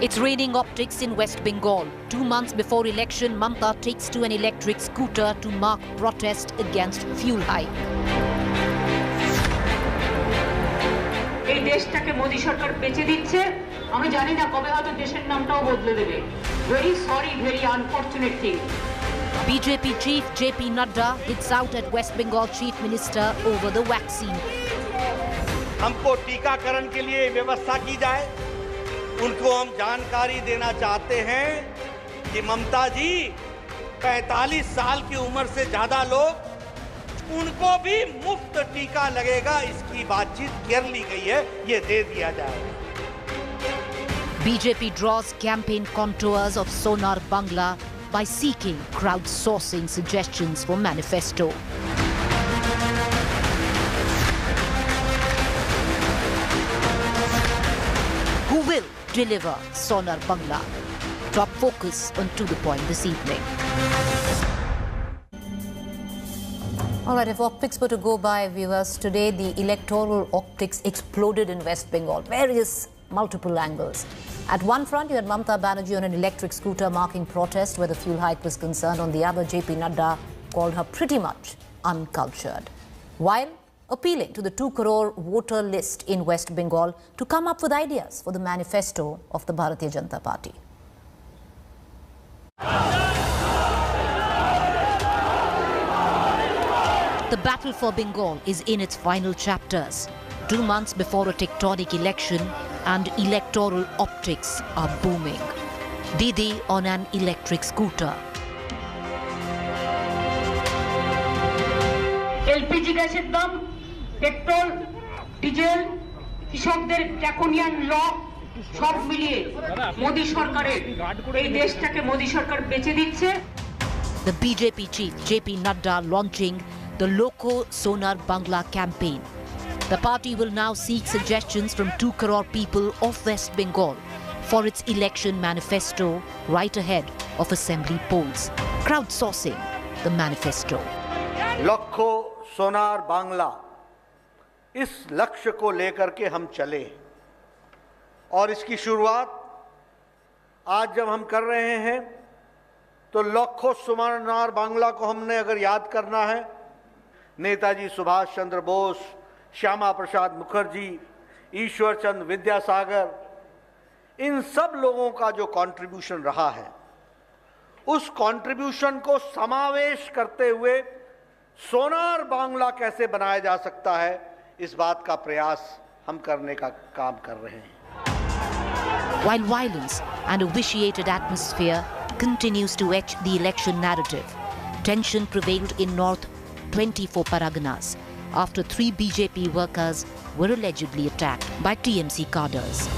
It's raining optics in West Bengal. 2 months before election, Mamta takes to an electric scooter to mark protest against fuel hike. এই দেশটাকে মোদি সরকার বেঁচে দিচ্ছে আমি জানি না কবে হয়তো দেশের নামটাও বদলে দেবে very sorry very unfortunate thing BJP chief JP Nadda hits out at West Bengal chief minister over the vaccine. हमको टीकाकरण के लिए व्यवस्था की जाए उनको हम जानकारी देना चाहते हैं कि ममता जी 45 साल की उम्र से ज्यादा लोग उनको भी मुफ्त टीका लगेगा इसकी बातचीत कर ली गई है ये दे दिया जाएगा. BJP draws campaign contours of Sonar Bangla by seeking crowdsourcing suggestions for manifesto. Who will deliver Sonar Bangla? Top focus on To The Point this evening. All right, if optics were to go by, viewers, today the electoral optics exploded in West Bengal. Multiple angles. At one front, you had Mamta Banerjee on an electric scooter marking protest where the fuel hike was concerned. On the other, JP Nadda called her pretty much uncultured, while appealing to the 2 crore voter list in West Bengal to come up with ideas for the manifesto of the Bharatiya Janata Party. The battle for Bengal is in its final chapters. 2 months before a tectonic election, and electoral optics are booming. Didi on an electric scooter. LPG গ্যাসের দাম petrol diesel কৃষকদের draconian ল সব মিলিয়ে মোদি সরকারের এই দেশটাকে মোদি সরকার বেঁচে দিচ্ছে. The BJP chief JP Nadda launching the Loko Sonar Bangla campaign. The party will now seek suggestions from 2 crore people of West Bengal for its election manifesto right ahead of assembly polls. Crowdsourcing the manifesto. लखो Sonar Bangla इस लक्ष्य को लेकर के हम चले और इसकी शुरुआत आज जब हम कर रहे हैं तो लखो सोनार बांग्ला को हमने अगर याद करना है नेताजी सुभाष चंद्र बोस, श्यामा प्रसाद मुखर्जी, ईश्वर चंद्र विद्यासागर, इन सब लोगों का जो कंट्रीब्यूशन रहा है उस कंट्रीब्यूशन को समावेश करते हुए सोनार बांग्ला कैसे बनाया जा सकता है इस बात का प्रयास हम करने का काम कर रहे हैं. While violence and a vitiated atmosphere continues to etch the election narrative, tension prevailed in North 24 Paraganas after 3 BJP workers were allegedly attacked by TMC cadres.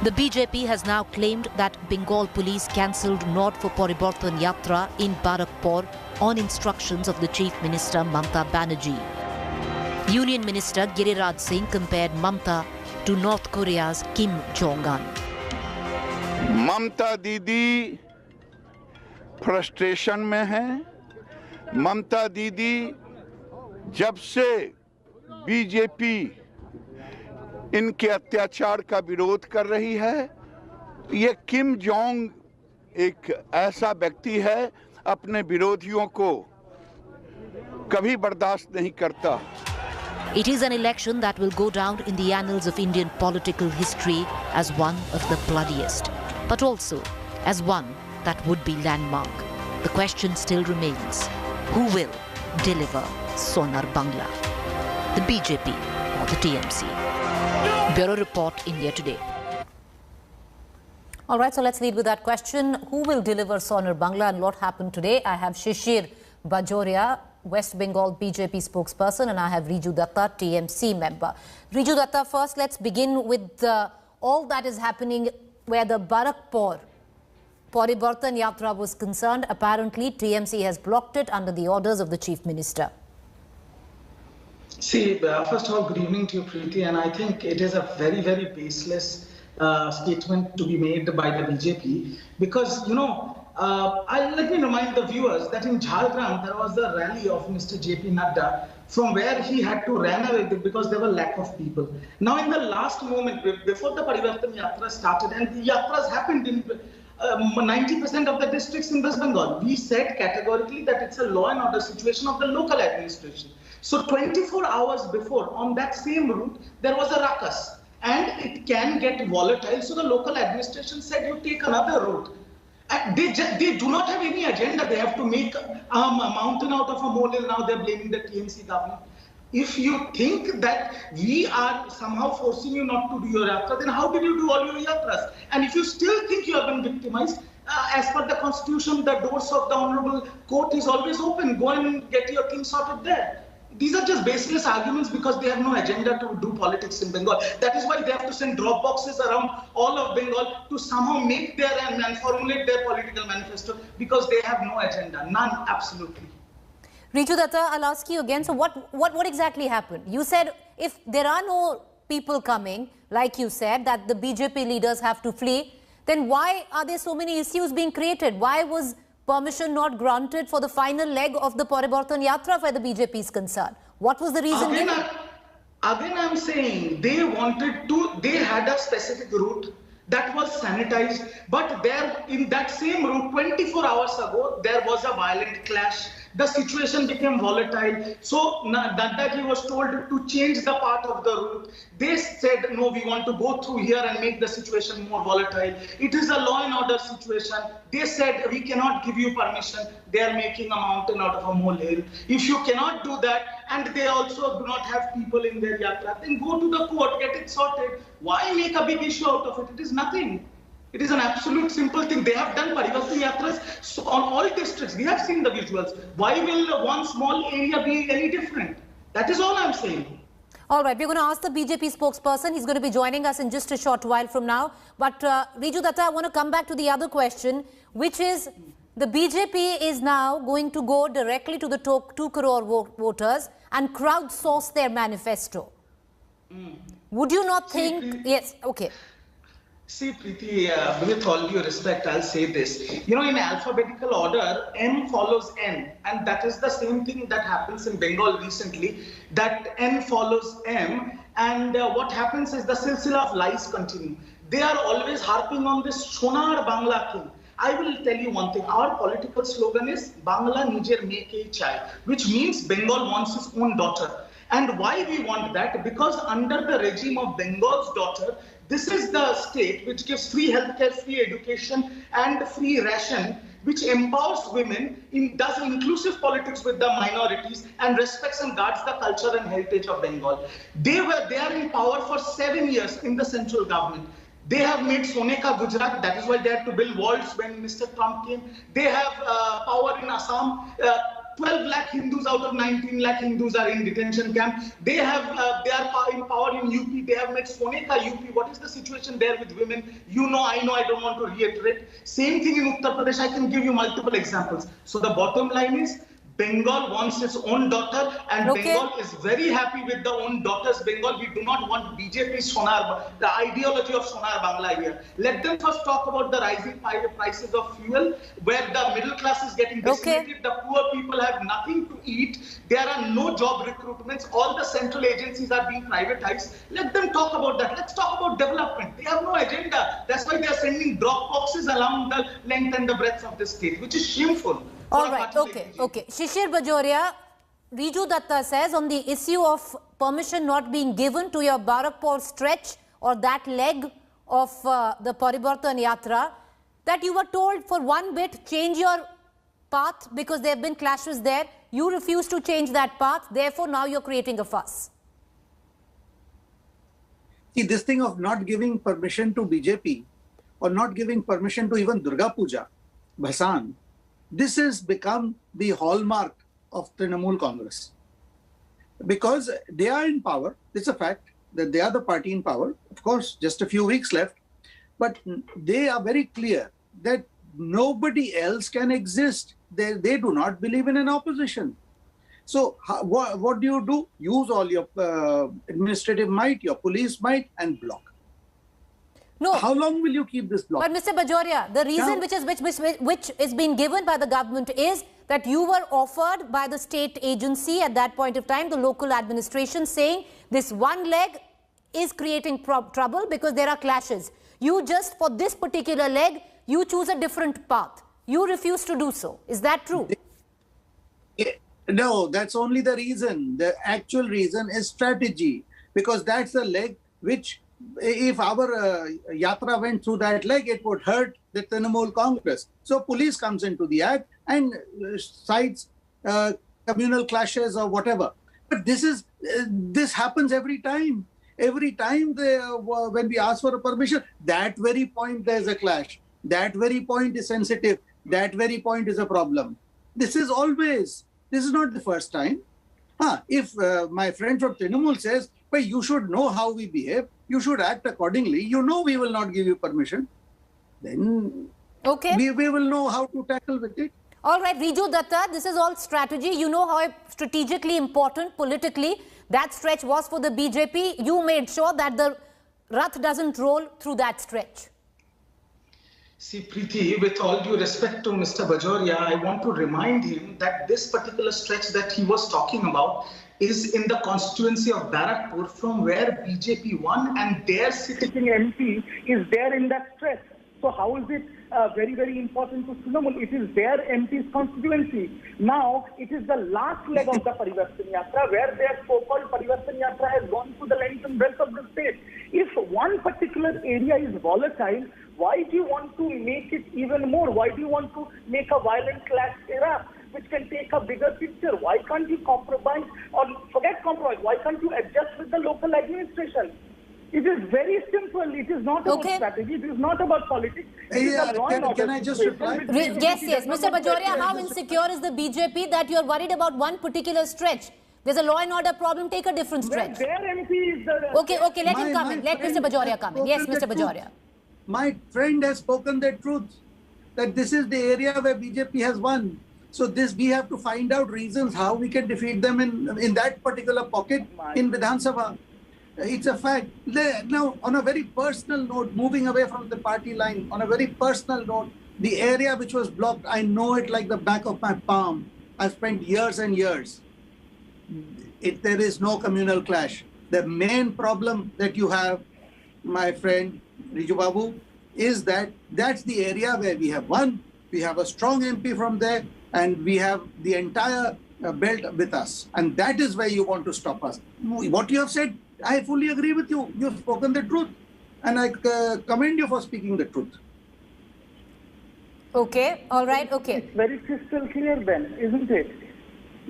The BJP has now claimed that Bengal police cancelled Nord for Paribartan Yatra in Barakpur on instructions of the Chief Minister Mamta Banerjee. Union Minister Giriraj Singh compared Mamta to North Korea's Kim Jong-un. ममता दीदी frustration में है. ममता दीदी जब से BJP इनके अत्याचार का विरोध कर रही है, ये किम जोंग एक ऐसा व्यक्ति है अपने विरोधियों को कभी बर्दाश्त नहीं करता. It is an election that will go down in the annals of Indian political history as one of the bloodiest, but also as one that would be landmark. The question still remains, who will deliver Sonar Bangla? The BJP or the TMC? Bureau Report, India Today. All right, so let's lead with that question. Who will deliver Sonar Bangla and what happened today? I have Shishir Bajoria, West Bengal BJP spokesperson, and I have Riju Datta, TMC member. Riju Datta, first let's begin with all that is happening where the Barakpur Paribartan Yatra was concerned. Apparently, TMC has blocked it under the orders of the Chief Minister. See, first of all, good evening to you, Preeti, and I think it is a very, very baseless statement to be made by the BJP because, you know, Let me remind the viewers that in Jharkhand there was a rally of Mr. JP Nadda from where he had to run away because there were lack of people. Now in the last moment, before the Parivartan Yatra started, and the Yatras happened in 90% of the districts in West Bengal, we said categorically that it's a law and order situation of the local administration. So 24 hours before, on that same route, there was a ruckus. And it can get volatile. So the local administration said, you take another route. And they do not have any agenda. They have to make a mountain out of a molehill. Now they're blaming the TMC government. If you think that we are somehow forcing you not to do your yatra, then how did you do all your yatras? And if you still think you have been victimized, as per the constitution, the doors of the honorable court is always open. Go and get your things sorted there. These are just baseless arguments because they have no agenda to do politics in Bengal. That is why they have to send drop boxes around all of Bengal to somehow make their and formulate their political manifesto because they have no agenda. None, absolutely. Riju Datta, I'll ask you again. So what exactly happened? You said if there are no people coming, like you said, that the BJP leaders have to flee, then why are there so many issues being created? Why was permission not granted for the final leg of the Parivartan Yatra where the BJP is concerned? What was the reason given? Again, I'm saying they had a specific route that was sanitized, but there in that same route 24 hours ago, there was a violent clash. The situation became volatile. So Naddaji was told to change the part of the route. They said, no, we want to go through here and make the situation more volatile. It is a law and order situation. They said, we cannot give you permission. They are making a mountain out of a molehill. If you cannot do that, and they also do not have people in their yatra, then go to the court, get it sorted. Why make a big issue out of it? It is nothing. It is an absolute simple thing. They have done Parivartan Yatras on all districts. We have seen the visuals. Why will one small area be any different? That is all I'm saying. All right, we're going to ask the BJP spokesperson. He's going to be joining us in just a short while from now. But Riju Datta, I want to come back to the other question, which is the BJP is now going to go directly to the 2 crore voters and crowdsource their manifesto. Would you not think... Yes, okay. See, Preeti, with all due respect, I'll say this. You know, in alphabetical order, M follows N. And that is the same thing that happens in Bengal recently, that N follows M. And what happens is the silsila of lies continue. They are always harping on this Sonar Bangla thing. I will tell you one thing. Our political slogan is Bangla Nijer Meke Chai, which means Bengal wants its own daughter. And why we want that? Because under the regime of Bengal's daughter, this is the state which gives free healthcare, free education, and free ration, which empowers women, does inclusive politics with the minorities, and respects and guards the culture and heritage of Bengal. They are in power for 7 years in the central government. They have made Soneka Gujarat. That is why they had to build walls when Mr. Trump came. They have power in Assam. 12 lakh Hindus out of 19 lakh Hindus are in detention camp. They are in power in UP. They have made Soneka UP. What is the situation there with women? You know, I don't want to reiterate. Same thing in Uttar Pradesh. I can give you multiple examples. So the bottom line is, Bengal wants its own daughter, and Bengal is very happy with the own daughters. Bengal, we do not want BJP Sonar, the ideology of Sonar Bangla here. Let them first talk about the rising prices of fuel, where the middle class is getting decimated, the poor people have nothing to eat, there are no job recruitments, all the central agencies are being privatized. Let them talk about that. Let's talk about development. They have no agenda. That's why they are sending drop boxes along the length and the breadth of the state, which is shameful. All right, okay. Shishir Bajoria, Riju Datta says on the issue of permission not being given to your Barakpur stretch or that leg of the Parivartan Yatra, that you were told for one bit, change your path because there have been clashes there. You refuse to change that path, therefore now you're creating a fuss. See, this thing of not giving permission to BJP or not giving permission to even Durga Puja, Bhasan, this has become the hallmark of Trinamool Congress. Because they are in power, it's a fact that they are the party in power. Of course, just a few weeks left. But they are very clear that nobody else can exist. They do not believe in an opposition. So what do? Use all your administrative might, your police might, and block. No. How long will you keep this block? But Mr. Bajoria, the reason which is being given by the government is that you were offered by the state agency at that point of time, the local administration, saying this one leg is creating trouble because there are clashes. You just, for this particular leg, you choose a different path. You refuse to do so. Is that true? No, that's only the reason. The actual reason is strategy, because that's the leg which, if our yatra went through that leg, it would hurt the Trinamool Congress. So police comes into the act and cites communal clashes or whatever. But this happens every time. Every time when we ask for a permission, that very point there's a clash. That very point is sensitive. That very point is a problem. This is always. This is not the first time. If my friend from Trinamool says, but you should know how we behave, you should act accordingly, you know we will not give you permission, then we will know how to tackle with it. All right, Riju Datta, this is all strategy. You know how strategically important politically that stretch was for the BJP. You made sure that the Rath doesn't roll through that stretch. See, Preeti, with all due respect to Mr. Bajoria, I want to remind him that this particular stretch that he was talking about is in the constituency of Barakpur, from where BJP won, and their sitting MP is there in that stretch. So how is it very, very important to Trinamool? It is their MP's constituency. Now, it is the last leg of the Parivartan Yatra, where their so-called Parivartan Yatra has gone to the length and breadth of the state. If one particular area is volatile, why do you want to make it even more? Why do you want to make a violent clash era, which can take a bigger picture? Why can't you compromise, or forget compromise, why can't you adjust with the local administration? It is very simple. It is not about strategy. It is not about politics. Can I just reply? Yes. Mr. Bajoria, how insecure is the BJP that you are worried about one particular stretch? There's a law and order problem. Take a different stretch. Their MP is the... Okay. Let him come in. Let Mr. Bajoria come in. Yes, Mr. Bajoria. My friend has spoken the truth, that this is the area where BJP has won. So we have to find out reasons how we can defeat them in that particular pocket in Vidhan Sabha. It's a fact. Now, on a very personal note, moving away from the party line, on a very personal note, the area which was blocked, I know it like the back of my palm. I've spent years and years. There is no communal clash. The main problem that you have, my friend Riju Babu, is that's the area where we have won. We have a strong MP from there, and we have the entire belt with us. And that is where you want to stop us. What you have said, I fully agree with you. You have spoken the truth. And I commend you for speaking the truth. Okay. All right. Okay. It's very crystal clear then, isn't it?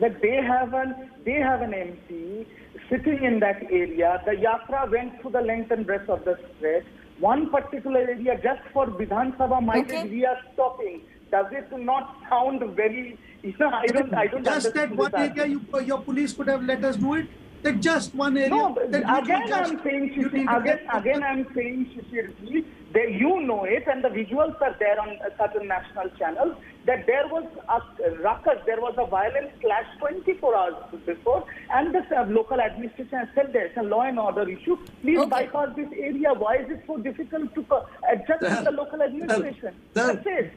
That they have an MP sitting in that area. The yatra went through the length and breadth of the stretch. One particular area just for Vidhan Sabha mileage we are stopping. Does it not sound very... I don't just that one area your police could have let us do it? That just one area? No, again I'm saying, Shishir, that you know it, and the visuals are there on certain national channels, that there was a ruckus, there was a violent clash 24 hours before, and the local administration has said there's a law and order issue. Please bypass this area. Why is it so difficult to adjust with the local administration? That's it.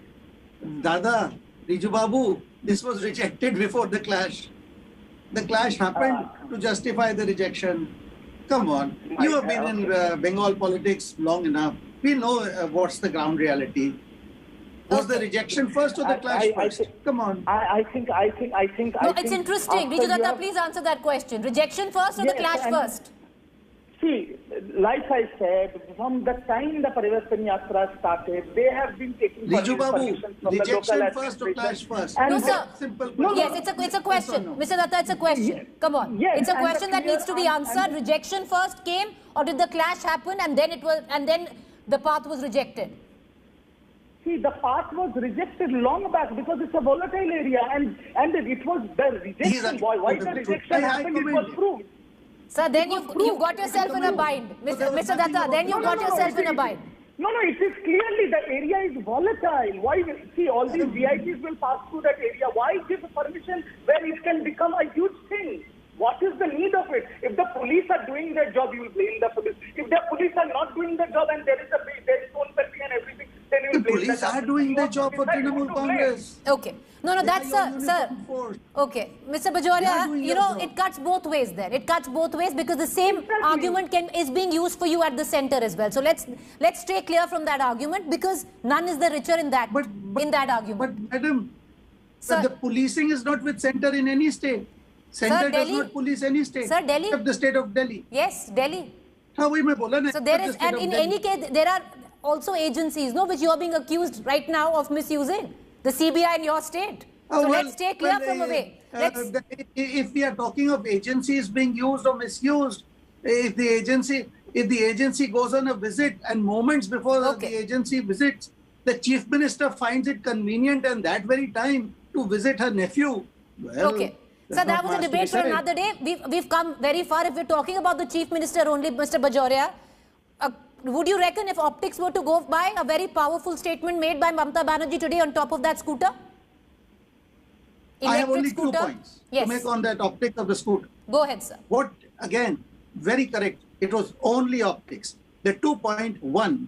Dada, Riju Babu, this was rejected before the clash. The clash happened to justify the rejection. Come on. You have been in Bengal politics long enough. We know what's the ground reality. Was the rejection first or the clash first? Come on. I think. No, it's interesting. Riju Datta, please answer that question. Rejection first or the clash first? See, like I said, from the time the Parivartan Yatra started, they have been taking Riju Babu, from the rejection local first or clash first? No, sir. Simple question. No, yes, it's a question. No. Mr. Datta, it's a question. Come on. Yes, it's a question that needs to be answered. Rejection first came, or did the clash happen and then the path was rejected? See, the path was rejected long back because it's a volatile area, and it was the rejection. Why the rejection happened? It was proved. Sir, then you got yourself in a bind. Mr. Datta, then you got yourself in a bind. No, it is clearly the area is volatile. Why? See, all these VIPs will pass through that area. Why give permission where it can become a huge thing? What is the need of it? If the police are doing their job, you will blame the police. If the police are not doing their job and there is phone tapping and everything, then you will The blame police the are doing their job for Trinamool Congress. Okay. No, that's sir. Okay, Mr. Bajoria, you know, it cuts both ways there. It cuts both ways because the same argument is being used for you at the center as well. So let's stay clear from that argument because none is the richer in that argument. But madam, the policing is not with center in any state. Center does not police any state. Sir, Delhi. Except the state of Delhi. Yes, Delhi. हाँ वही मैं बोला ना. So there is, and in any case, there are also agencies, no, which you are being accused right now of misusing. The CBI in your state. So let's stay clear from away. If we are talking of agencies being used or misused, if the agency goes on a visit and moments before the agency visits, the chief minister finds it convenient and that very time to visit her nephew. Well, okay. So that was a debate for another day. We've come very far. If we're talking about the chief minister only, Mr. Bajoria, would you reckon if optics were to go by, a very powerful statement made by Mamata Banerjee today on top of that scooter? I have only 2 points to make on that optics of the scooter. Go ahead, sir. What, again, very correct. It was only optics. The 2.1,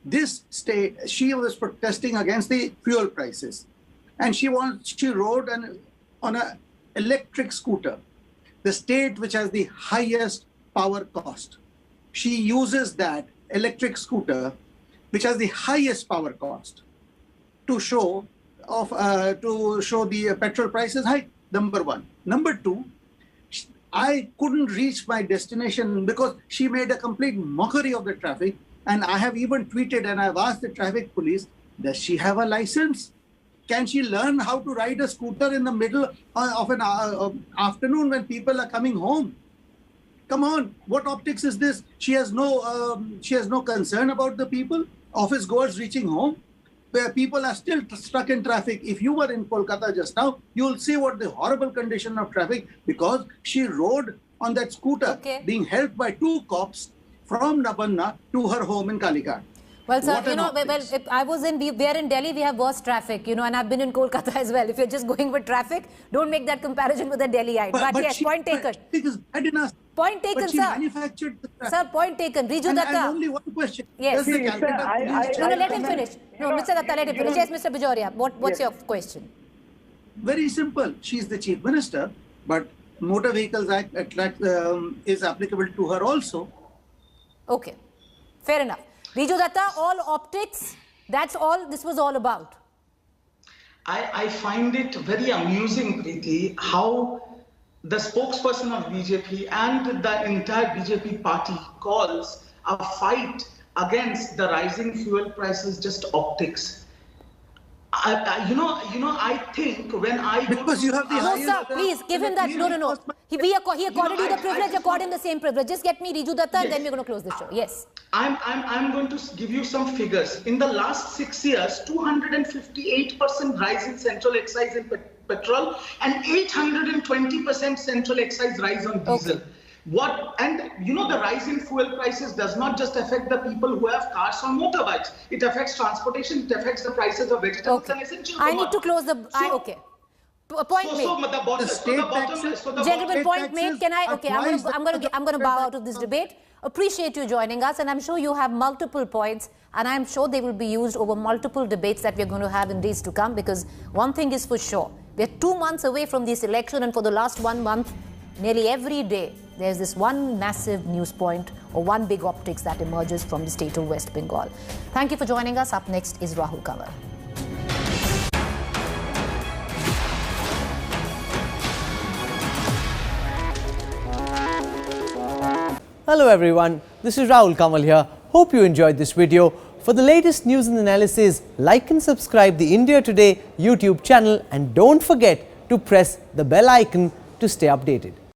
this state, she was protesting against the fuel prices. And she rode on an electric scooter, the state which has the highest power cost. She uses that electric scooter, which has the highest power cost, to show the petrol prices high. Number one. Number two, I couldn't reach my destination because she made a complete mockery of the traffic. And I have even tweeted and I've asked the traffic police, does she have a license? Can she learn how to ride a scooter in the middle of an afternoon when people are coming home? Come on, what optics is this? She has no concern about the people, office goers reaching home, where people are still stuck in traffic. If you were in Kolkata just now, you'll see what the horrible condition of traffic, because she rode on that scooter, being helped by 2 cops from Nabanna to her home in Kalighat. Well, sir, you know, if I was we are in Delhi, we have worse traffic, you know, and I've been in Kolkata as well. If you're just going with traffic, don't make that comparison with the Delhiite. But yes, point taken. Point taken, sir. Manufactured the traffic. Sir, point taken. Riju Datta. And only one question. Yes. See, sir, no, let him finish. No, Mr. Datta, let him finish. Yes, Mr. Bajoria, what's your question? Very simple. She's the chief minister, but Motor Vehicles Act is applicable to her also. Okay, fair enough. Riju Datta, all optics, that's all this was all about. I find it very amusing, Preeti, how the spokesperson of BJP and the entire BJP party calls a fight against the rising fuel prices just optics. I think when I because you have the highest. No, sir, please give him that. No. He accorded you the privilege, accorded him the same privilege. Just get me Riju Datta, and then we're going to close the show. Yes. I'm going to give you some figures. In the last 6 years, 258% rise in central excise in petrol and 820% central excise rise on diesel. Okay. The rise in fuel prices does not just affect the people who have cars or motorbikes. It affects transportation. It affects the prices of vegetables and essential commodities. I need to close the. Okay. Point made. Gentlemen, point made. Can I? Okay, I'm going to bow out of this debate. Appreciate you joining us, and I'm sure you have multiple points, and I'm sure they will be used over multiple debates that we're going to have in days to come. Because one thing is for sure, we're 2 months away from this election, and for the last 1 month, nearly every day, there's this one massive news point or one big optics that emerges from the state of West Bengal. Thank you for joining us. Up next is Rahul Kanwar. Hello everyone, this is Rahul Kanwar here. Hope you enjoyed this video. For the latest news and analysis, like and subscribe the India Today YouTube channel, and don't forget to press the bell icon to stay updated.